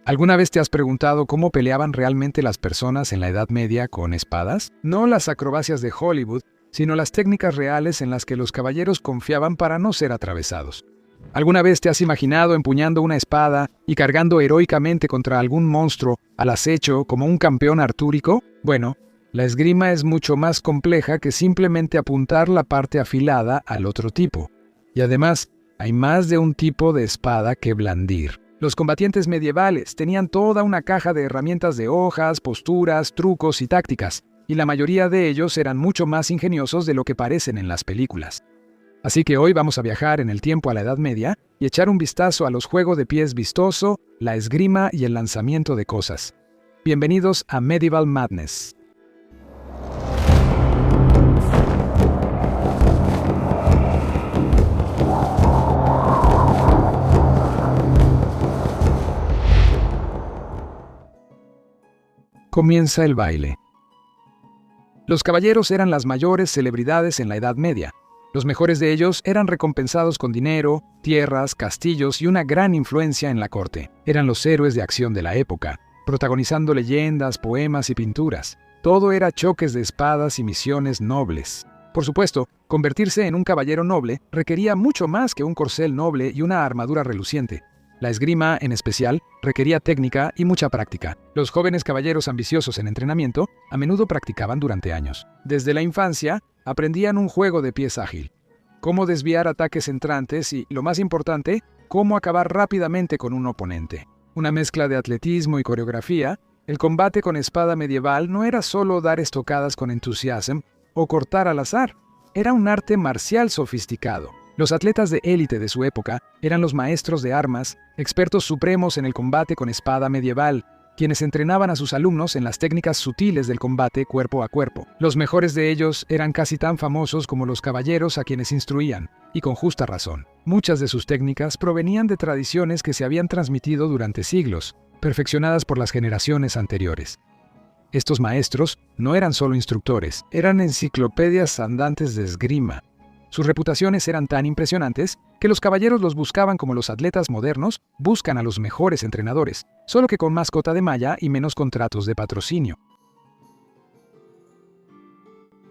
¿Alguna vez te has preguntado cómo peleaban realmente las personas en la Edad Media con espadas? No las acrobacias de Hollywood, sino las técnicas reales en las que los caballeros confiaban para no ser atravesados. ¿Alguna vez te has imaginado empuñando una espada y cargando heroicamente contra algún monstruo al acecho como un campeón artúrico? Bueno, la esgrima es mucho más compleja que simplemente apuntar la parte afilada al otro tipo. Y además, hay más de un tipo de espada que blandir. Los combatientes medievales tenían toda una caja de herramientas de hojas, posturas, trucos y tácticas, y la mayoría de ellos eran mucho más ingeniosos de lo que parecen en las películas. Así que hoy vamos a viajar en el tiempo a la Edad Media y echar un vistazo a los juegos de pies vistoso, la esgrima y el lanzamiento de cosas. Bienvenidos a Medieval Madness. Comienza el baile. Los caballeros eran las mayores celebridades en la Edad Media. Los mejores de ellos eran recompensados con dinero, tierras, castillos y una gran influencia en la corte. Eran los héroes de acción de la época, protagonizando leyendas, poemas y pinturas. Todo era choques de espadas y misiones nobles. Por supuesto, convertirse en un caballero noble requería mucho más que un corcel noble y una armadura reluciente. La esgrima, en especial, requería técnica y mucha práctica. Los jóvenes caballeros ambiciosos en entrenamiento a menudo practicaban durante años. Desde la infancia, aprendían un juego de pies ágil, cómo desviar ataques entrantes y, lo más importante, cómo acabar rápidamente con un oponente. Una mezcla de atletismo y coreografía, el combate con espada medieval no era solo dar estocadas con entusiasmo o cortar al azar, era un arte marcial sofisticado. Los atletas de élite de su época eran los maestros de armas, expertos supremos en el combate con espada medieval, quienes entrenaban a sus alumnos en las técnicas sutiles del combate cuerpo a cuerpo. Los mejores de ellos eran casi tan famosos como los caballeros a quienes instruían, y con justa razón. Muchas de sus técnicas provenían de tradiciones que se habían transmitido durante siglos, perfeccionadas por las generaciones anteriores. Estos maestros no eran solo instructores, eran enciclopedias andantes de esgrima. Sus reputaciones eran tan impresionantes que los caballeros los buscaban como los atletas modernos buscan a los mejores entrenadores, solo que con más cota de malla y menos contratos de patrocinio.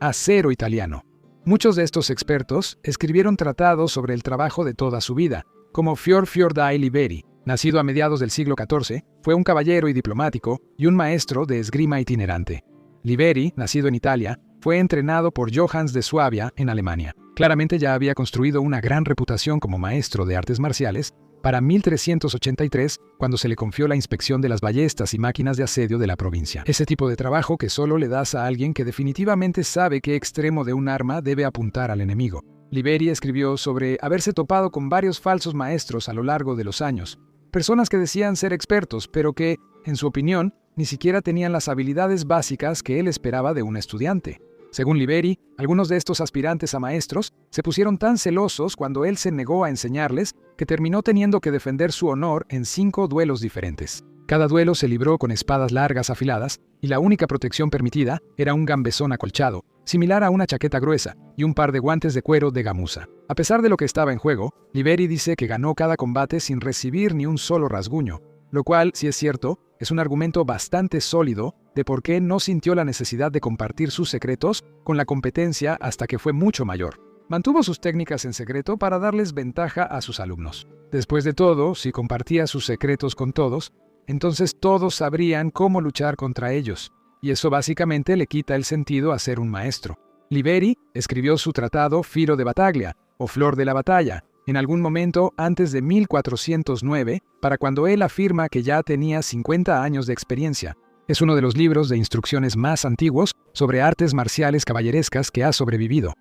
Acero italiano. Muchos de estos expertos escribieron tratados sobre el trabajo de toda su vida, como Fior dai Liberi, nacido a mediados del siglo XIV, fue un caballero y diplomático y un maestro de esgrima itinerante. Liberi, nacido en Italia, fue entrenado por Johannes de Suabia en Alemania. Claramente ya había construido una gran reputación como maestro de artes marciales para 1383, cuando se le confió la inspección de las ballestas y máquinas de asedio de la provincia. Ese tipo de trabajo que solo le das a alguien que definitivamente sabe qué extremo de un arma debe apuntar al enemigo. Liberi escribió sobre haberse topado con varios falsos maestros a lo largo de los años, personas que decían ser expertos, pero que, en su opinión, ni siquiera tenían las habilidades básicas que él esperaba de un estudiante. Según Liberi, algunos de estos aspirantes a maestros se pusieron tan celosos cuando él se negó a enseñarles que terminó teniendo que defender su honor en 5 duelos diferentes. Cada duelo se libró con espadas largas afiladas y la única protección permitida era un gambesón acolchado, similar a una chaqueta gruesa, y un par de guantes de cuero de gamuza. A pesar de lo que estaba en juego, Liberi dice que ganó cada combate sin recibir ni un solo rasguño, lo cual, si es cierto, es un argumento bastante sólido de por qué no sintió la necesidad de compartir sus secretos con la competencia hasta que fue mucho mayor. Mantuvo sus técnicas en secreto para darles ventaja a sus alumnos. Después de todo, si compartía sus secretos con todos, entonces todos sabrían cómo luchar contra ellos, y eso básicamente le quita el sentido a ser un maestro. Liberi escribió su tratado Filo de Battaglia, o Flor de la Batalla, en algún momento antes de 1409, para cuando él afirma que ya tenía 50 años de experiencia. Es uno de los libros de instrucciones más antiguos sobre artes marciales caballerescas que ha sobrevivido.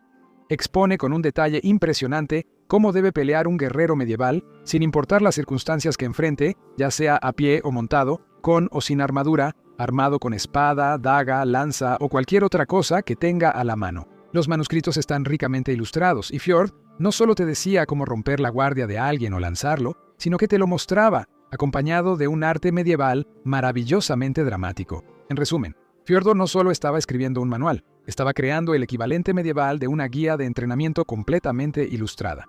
Expone con un detalle impresionante cómo debe pelear un guerrero medieval, sin importar las circunstancias que enfrente, ya sea a pie o montado, con o sin armadura, armado con espada, daga, lanza o cualquier otra cosa que tenga a la mano. Los manuscritos están ricamente ilustrados y Fjord no solo te decía cómo romper la guardia de alguien o lanzarlo, sino que te lo mostraba, acompañado de un arte medieval maravillosamente dramático. En resumen, Fjord no solo estaba escribiendo un manual, estaba creando el equivalente medieval de una guía de entrenamiento completamente ilustrada.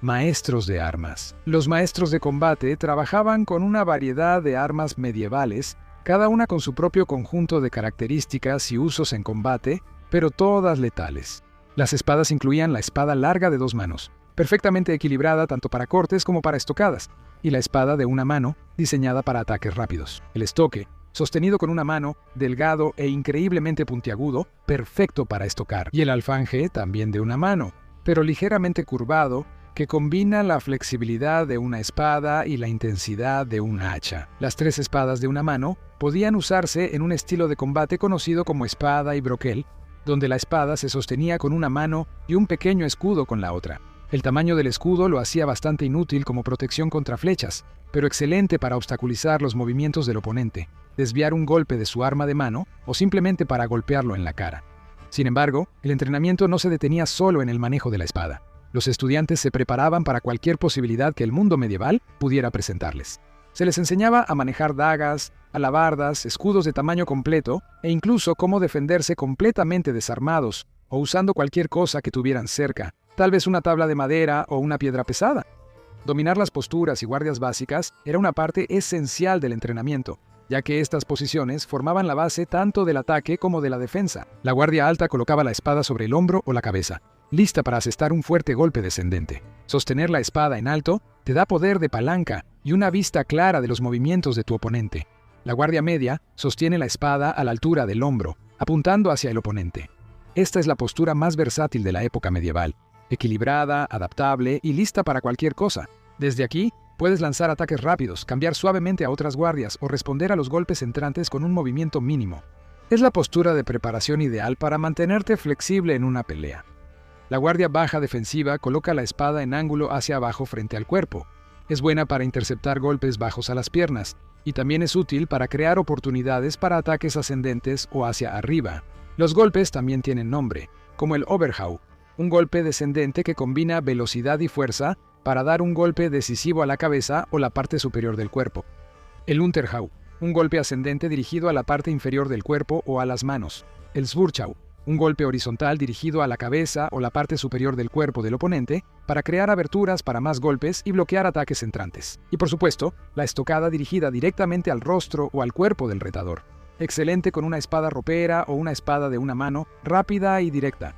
Maestros de armas. Los maestros de combate trabajaban con una variedad de armas medievales, cada una con su propio conjunto de características y usos en combate, pero todas letales. Las espadas incluían la espada larga de 2 manos, perfectamente equilibrada tanto para cortes como para estocadas, y la espada de una mano, diseñada para ataques rápidos. El estoque, sostenido con una mano, delgado e increíblemente puntiagudo, perfecto para estocar. Y el alfanje, también de una mano, pero ligeramente curvado, que combina la flexibilidad de una espada y la intensidad de un hacha. Las 3 espadas de una mano podían usarse en un estilo de combate conocido como espada y broquel, donde la espada se sostenía con una mano y un pequeño escudo con la otra. El tamaño del escudo lo hacía bastante inútil como protección contra flechas, pero excelente para obstaculizar los movimientos del oponente, desviar un golpe de su arma de mano o simplemente para golpearlo en la cara. Sin embargo, el entrenamiento no se detenía solo en el manejo de la espada. Los estudiantes se preparaban para cualquier posibilidad que el mundo medieval pudiera presentarles. Se les enseñaba a manejar dagas, alabardas, escudos de tamaño completo e incluso cómo defenderse completamente desarmados o usando cualquier cosa que tuvieran cerca, tal vez una tabla de madera o una piedra pesada. Dominar las posturas y guardias básicas era una parte esencial del entrenamiento, ya que estas posiciones formaban la base tanto del ataque como de la defensa. La guardia alta colocaba la espada sobre el hombro o la cabeza, lista para asestar un fuerte golpe descendente. Sostener la espada en alto te da poder de palanca y una vista clara de los movimientos de tu oponente. La guardia media sostiene la espada a la altura del hombro, apuntando hacia el oponente. Esta es la postura más versátil de la época medieval, equilibrada, adaptable y lista para cualquier cosa. Desde aquí, puedes lanzar ataques rápidos, cambiar suavemente a otras guardias o responder a los golpes entrantes con un movimiento mínimo. Es la postura de preparación ideal para mantenerte flexible en una pelea. La guardia baja defensiva coloca la espada en ángulo hacia abajo frente al cuerpo. Es buena para interceptar golpes bajos a las piernas, y también es útil para crear oportunidades para ataques ascendentes o hacia arriba. Los golpes también tienen nombre, como el Overhau, un golpe descendente que combina velocidad y fuerza para dar un golpe decisivo a la cabeza o la parte superior del cuerpo. El Unterhau, un golpe ascendente dirigido a la parte inferior del cuerpo o a las manos. El Schwurchau, un golpe horizontal dirigido a la cabeza o la parte superior del cuerpo del oponente para crear aberturas para más golpes y bloquear ataques entrantes. Y por supuesto, la estocada dirigida directamente al rostro o al cuerpo del retador. Excelente con una espada ropera o una espada de una mano, rápida y directa.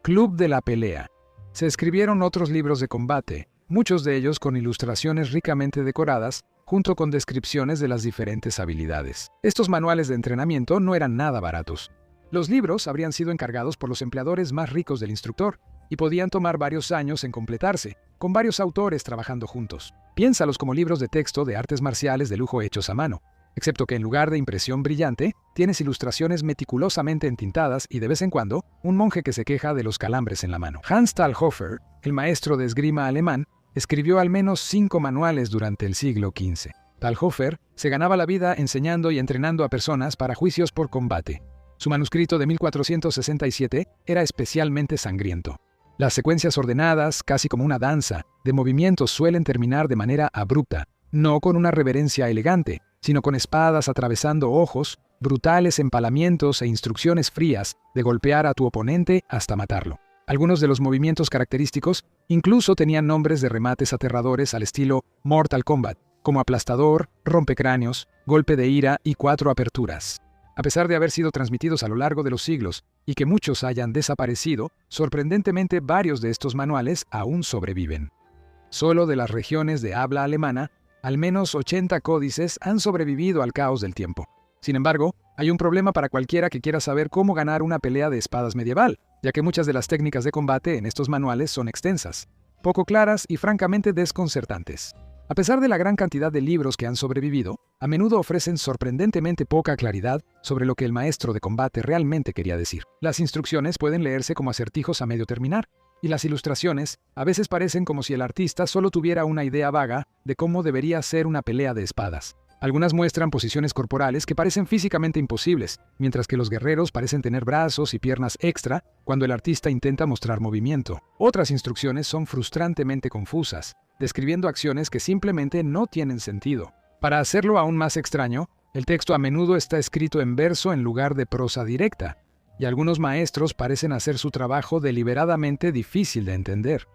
Club de la pelea. Se escribieron otros libros de combate, muchos de ellos con ilustraciones ricamente decoradas, junto con descripciones de las diferentes habilidades. Estos manuales de entrenamiento no eran nada baratos. Los libros habrían sido encargados por los empleadores más ricos del instructor y podían tomar varios años en completarse, con varios autores trabajando juntos. Piénsalos como libros de texto de artes marciales de lujo hechos a mano, excepto que en lugar de impresión brillante, tienes ilustraciones meticulosamente entintadas y de vez en cuando, un monje que se queja de los calambres en la mano. Hans Talhofer, el maestro de esgrima alemán, escribió al menos 5 manuales durante el siglo XV. Talhofer se ganaba la vida enseñando y entrenando a personas para juicios por combate. Su manuscrito de 1467 era especialmente sangriento. Las secuencias ordenadas, casi como una danza, de movimientos suelen terminar de manera abrupta, no con una reverencia elegante, sino con espadas atravesando ojos, brutales empalamientos e instrucciones frías de golpear a tu oponente hasta matarlo. Algunos de los movimientos característicos incluso tenían nombres de remates aterradores al estilo Mortal Kombat, como aplastador, rompecráneos, golpe de ira y 4 aperturas. A pesar de haber sido transmitidos a lo largo de los siglos y que muchos hayan desaparecido, sorprendentemente varios de estos manuales aún sobreviven. Solo de las regiones de habla alemana, al menos 80 códices han sobrevivido al caos del tiempo. Sin embargo, hay un problema para cualquiera que quiera saber cómo ganar una pelea de espadas medieval, ya que muchas de las técnicas de combate en estos manuales son extensas, poco claras y francamente desconcertantes. A pesar de la gran cantidad de libros que han sobrevivido, a menudo ofrecen sorprendentemente poca claridad sobre lo que el maestro de combate realmente quería decir. Las instrucciones pueden leerse como acertijos a medio terminar, y las ilustraciones a veces parecen como si el artista solo tuviera una idea vaga de cómo debería ser una pelea de espadas. Algunas muestran posiciones corporales que parecen físicamente imposibles, mientras que los guerreros parecen tener brazos y piernas extra cuando el artista intenta mostrar movimiento. Otras instrucciones son frustrantemente confusas, describiendo acciones que simplemente no tienen sentido. Para hacerlo aún más extraño, el texto a menudo está escrito en verso en lugar de prosa directa, y algunos maestros parecen hacer su trabajo deliberadamente difícil de entender.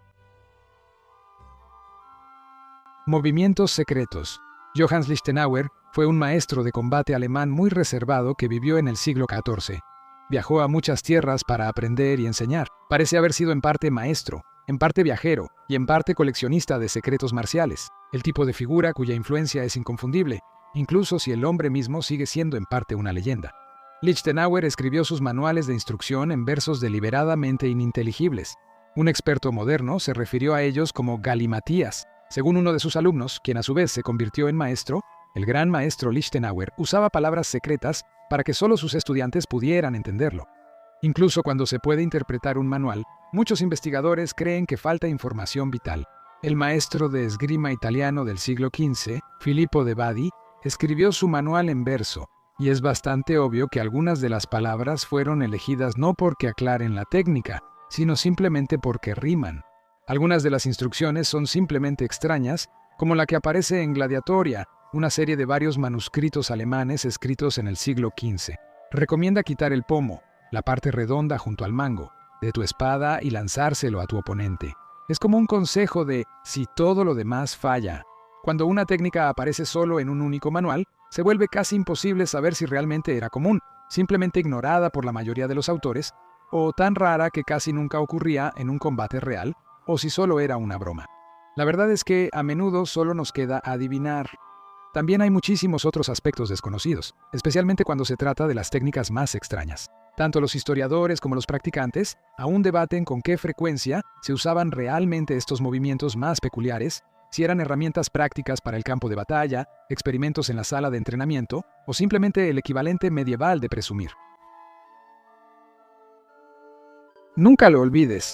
Movimientos secretos. Johannes Lichtenauer fue un maestro de combate alemán muy reservado que vivió en el siglo XIV. Viajó a muchas tierras para aprender y enseñar. Parece haber sido en parte maestro, en parte viajero y en parte coleccionista de secretos marciales, el tipo de figura cuya influencia es inconfundible, incluso si el hombre mismo sigue siendo en parte una leyenda. Lichtenauer escribió sus manuales de instrucción en versos deliberadamente ininteligibles. Un experto moderno se refirió a ellos como galimatías. Según uno de sus alumnos, quien a su vez se convirtió en maestro, el gran maestro Lichtenauer usaba palabras secretas para que solo sus estudiantes pudieran entenderlo. Incluso cuando se puede interpretar un manual, muchos investigadores creen que falta información vital. El maestro de esgrima italiano del siglo XV, Filippo de Badi, escribió su manual en verso, y es bastante obvio que algunas de las palabras fueron elegidas no porque aclaren la técnica, sino simplemente porque riman. Algunas de las instrucciones son simplemente extrañas, como la que aparece en Gladiatoria, una serie de varios manuscritos alemanes escritos en el siglo XV. Recomienda quitar el pomo, la parte redonda junto al mango, de tu espada y lanzárselo a tu oponente. Es como un consejo de si todo lo demás falla. Cuando una técnica aparece solo en un único manual, se vuelve casi imposible saber si realmente era común, simplemente ignorada por la mayoría de los autores, o tan rara que casi nunca ocurría en un combate real, o si solo era una broma. La verdad es que a menudo solo nos queda adivinar. También hay muchísimos otros aspectos desconocidos, especialmente cuando se trata de las técnicas más extrañas. Tanto los historiadores como los practicantes aún debaten con qué frecuencia se usaban realmente estos movimientos más peculiares, si eran herramientas prácticas para el campo de batalla, experimentos en la sala de entrenamiento o simplemente el equivalente medieval de presumir. Nunca lo olvides.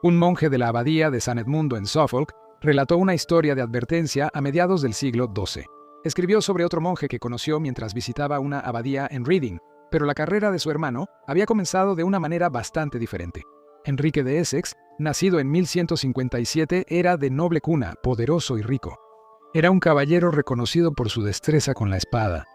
Un monje de la abadía de San Edmundo en Suffolk relató una historia de advertencia a mediados del siglo XII. Escribió sobre otro monje que conoció mientras visitaba una abadía en Reading, pero la carrera de su hermano había comenzado de una manera bastante diferente. Enrique de Essex, nacido en 1157, era de noble cuna, poderoso y rico. Era un caballero reconocido por su destreza con la espada.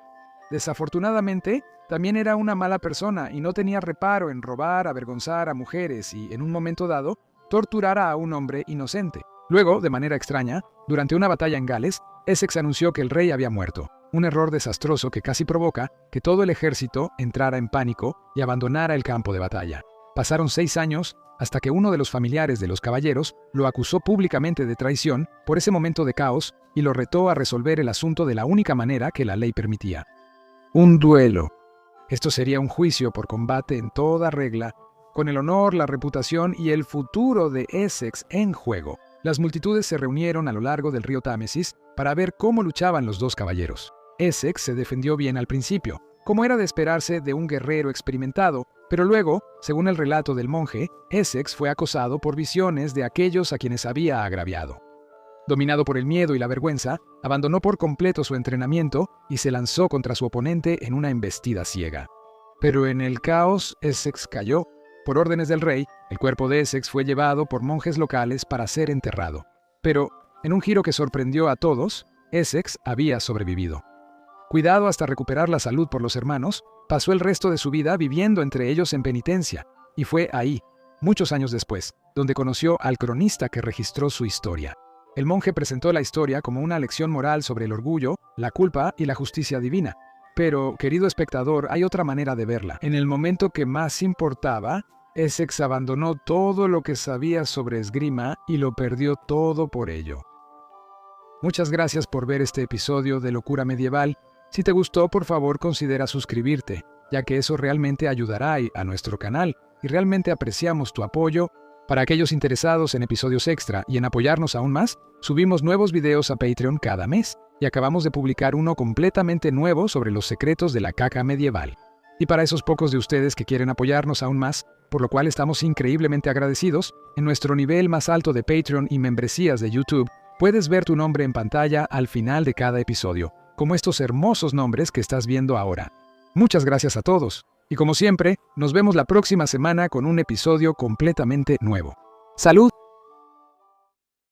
Desafortunadamente, también era una mala persona y no tenía reparo en robar, avergonzar a mujeres y, en un momento dado, torturar a un hombre inocente. Luego, de manera extraña, durante una batalla en Gales, Essex anunció que el rey había muerto, un error desastroso que casi provoca que todo el ejército entrara en pánico y abandonara el campo de batalla. Pasaron 6 años hasta que uno de los familiares de los caballeros lo acusó públicamente de traición por ese momento de caos y lo retó a resolver el asunto de la única manera que la ley permitía: un duelo. Esto sería un juicio por combate en toda regla, con el honor, la reputación y el futuro de Essex en juego. Las multitudes se reunieron a lo largo del río Támesis para ver cómo luchaban los dos caballeros. Essex se defendió bien al principio, como era de esperarse de un guerrero experimentado, pero luego, según el relato del monje, Essex fue acosado por visiones de aquellos a quienes había agraviado. Dominado por el miedo y la vergüenza, abandonó por completo su entrenamiento y se lanzó contra su oponente en una embestida ciega. Pero en el caos, Essex cayó. Por órdenes del rey, el cuerpo de Essex fue llevado por monjes locales para ser enterrado. Pero, en un giro que sorprendió a todos, Essex había sobrevivido. Cuidado hasta recuperar la salud por los hermanos, pasó el resto de su vida viviendo entre ellos en penitencia, y fue ahí, muchos años después, donde conoció al cronista que registró su historia. El monje presentó la historia como una lección moral sobre el orgullo, la culpa y la justicia divina. Pero, querido espectador, hay otra manera de verla. En el momento que más importaba, Essex abandonó todo lo que sabía sobre esgrima y lo perdió todo por ello. Muchas gracias por ver este episodio de Locura Medieval. Si te gustó, por favor considera suscribirte, ya que eso realmente ayudará a nuestro canal y realmente apreciamos tu apoyo. Para aquellos interesados en episodios extra y en apoyarnos aún más, subimos nuevos videos a Patreon cada mes y acabamos de publicar uno completamente nuevo sobre los secretos de la caca medieval. Y para esos pocos de ustedes que quieren apoyarnos aún más, por lo cual estamos increíblemente agradecidos, en nuestro nivel más alto de Patreon y membresías de YouTube, puedes ver tu nombre en pantalla al final de cada episodio, como estos hermosos nombres que estás viendo ahora. Muchas gracias a todos, y como siempre, nos vemos la próxima semana con un episodio completamente nuevo. ¡Salud!